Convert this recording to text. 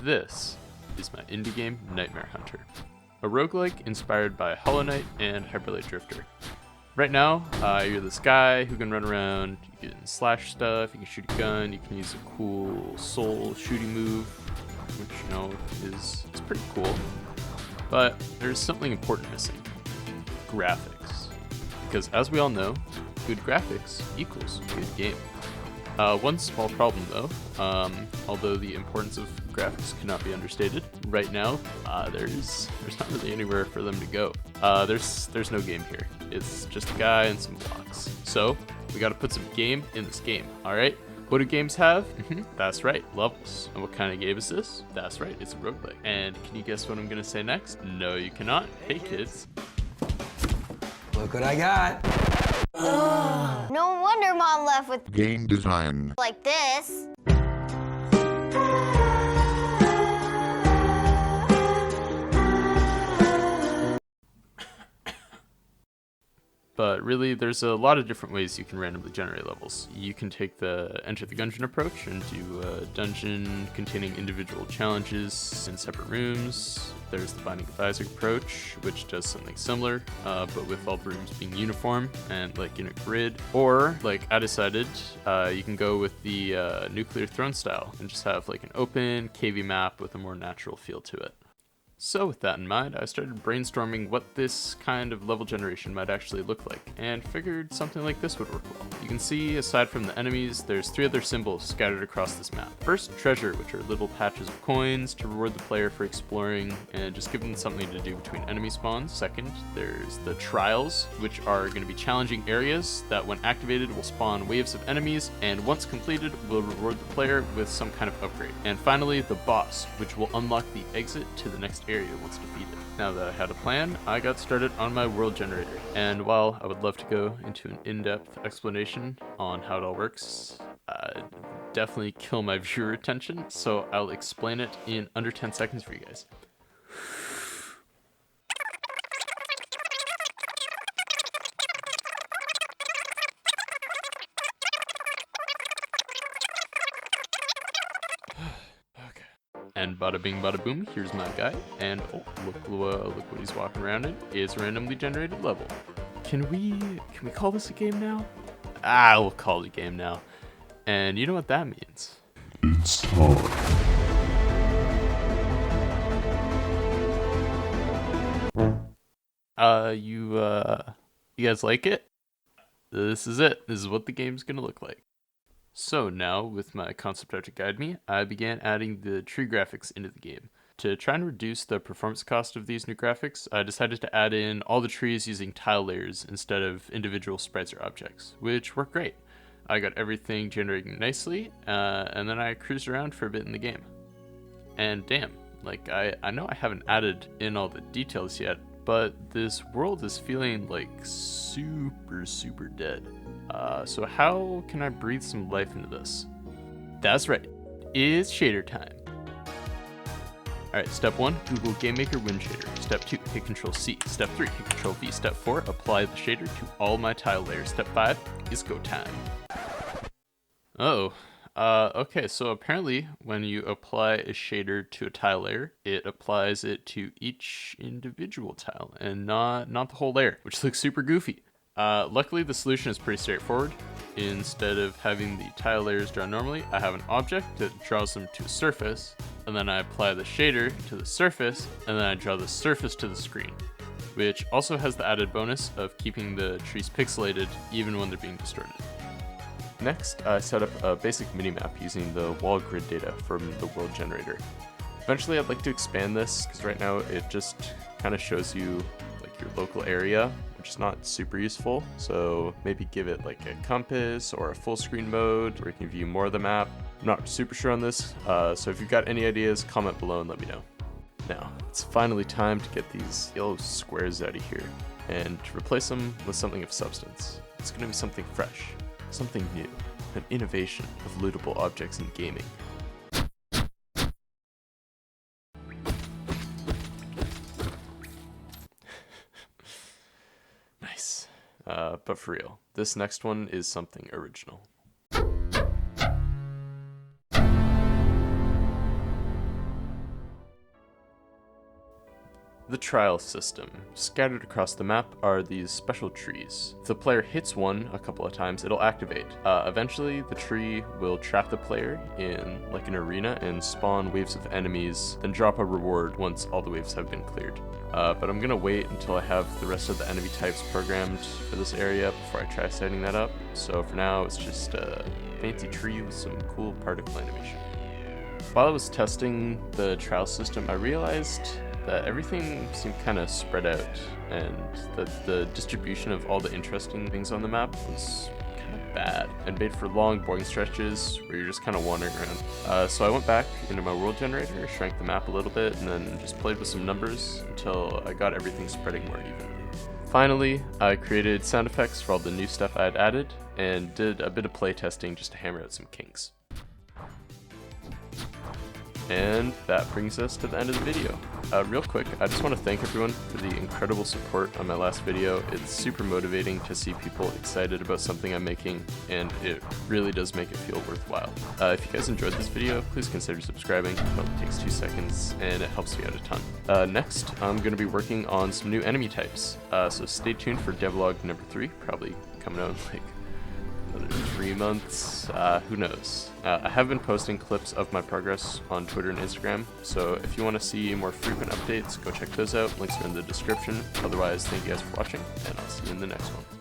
This is my indie game, Nightmare Hunter, a roguelike inspired by Hollow Knight and Hyperlight Drifter. Right now, you're this guy who can run around, you can slash stuff, you can shoot a gun, you can use a cool soul shooting move, which, you know, is pretty cool. But there's something important missing: graphics. Because as we all know, good graphics equals good game. One small problem though, although the importance of graphics cannot be understated, right now there's not really anywhere for them to go. There's no game here. It's just a guy and some blocks. So we gotta put some game in this game, alright? What do games have? That's right, levels. And what kind of game is this? That's right, it's a roguelike. And can you guess what I'm gonna say next? No, you cannot. Hey kids. Look what I got. No wonder Mom left with game design like this. But really, there's a lot of different ways you can randomly generate levels. You can take the Enter the Gungeon approach and do a dungeon containing individual challenges in separate rooms. There's the Binding of Isaac approach, which does something similar, but with all the rooms being uniform and like in a grid. Or, like I decided, you can go with the Nuclear Throne style and just have like an open, cavey map with a more natural feel to it. So with that in mind, I started brainstorming what this kind of level generation might actually look like, and figured something like this would work well. You can see, aside from the enemies, there's 3 other symbols scattered across this map. First, treasure, which are little patches of coins to reward the player for exploring and just give them something to do between enemy spawns. Second, there's the trials, which are going to be challenging areas that when activated will spawn waves of enemies, and once completed will reward the player with some kind of upgrade. And finally, the boss, which will unlock the exit to the next area once defeated. Now that I had a plan, I got started on my world generator. And while I would love to go into an in-depth explanation on how it all works, definitely kill my viewer attention, so I'll explain it in under 10 seconds for you guys. And bada bing bada boom, here's my guy, and oh, look what he's walking around in. It's a randomly generated level. Can we call this a game now? We'll call it a game now. And you know what that means? It's time. You guys like it? This is it. This is what the game's gonna look like. So now, with my concept art to guide me, I began adding the tree graphics into the game. To try and reduce the performance cost of these new graphics, I decided to add in all the trees using tile layers instead of individual sprites or objects, which worked great. I got everything generating nicely, and then I cruised around for a bit in the game. And damn, like I know I haven't added in all the details yet, but this world is feeling like super dead. So how can I breathe some life into this? That's right, it's shader time. Alright, step 1, Google GameMaker Wind Shader. Step 2, hit Control-C. Step 3, hit Control-V. Step 4, apply the shader to all my tile layers. Step 5, is go time. Okay, so apparently when you apply a shader to a tile layer, it applies it to each individual tile and not the whole layer, which looks super goofy. Luckily the solution is pretty straightforward. Instead of having the tile layers drawn normally, I have an object that draws them to a surface, and then I apply the shader to the surface, and then I draw the surface to the screen, which also has the added bonus of keeping the trees pixelated even when they're being distorted. Next, I set up a basic minimap using the wall grid data from the world generator. Eventually I'd like to expand this, because right now it just kind of shows you like your local area, which is not super useful, so maybe give it like a compass or a full screen mode where you can view more of the map. I'm not super sure on this, so if you've got any ideas, comment below and let me know. Now, it's finally time to get these yellow squares out of here and to replace them with something of substance. It's going to be something fresh, something new, an innovation of lootable objects in gaming. Nice. But for real, this next one is something original. The trial system. Scattered across the map are these special trees. If the player hits one a couple of times, it'll activate. Eventually, the tree will trap the player in like an arena and spawn waves of enemies, then drop a reward once all the waves have been cleared. But I'm gonna wait until I have the rest of the enemy types programmed for this area before I try setting that up. So for now, it's just a fancy tree with some cool particle animation. While I was testing the trial system, I realized that everything seemed kind of spread out, and that the distribution of all the interesting things on the map was kind of bad and made for long, boring stretches where you're just kind of wandering around. So I went back into my world generator, shrank the map a little bit, and then just played with some numbers until I got everything spreading more evenly. Finally, I created sound effects for all the new stuff I had added, and did a bit of play testing just to hammer out some kinks. And that brings us to the end of the video. Real quick, I just want to thank everyone for the incredible support on my last video. It's super motivating to see people excited about something I'm making, and it really does make it feel worthwhile. If you guys enjoyed this video, please consider subscribing. It only takes 2 seconds, and it helps me out a ton. Next, I'm going to be working on some new enemy types, so stay tuned for Devlog number 3, probably coming out in like another 3 months, who knows. I have been posting clips of my progress on Twitter and Instagram, so if you want to see more frequent updates, go check those out. Links are in the description. Otherwise, thank you guys for watching, and I'll see you in the next one.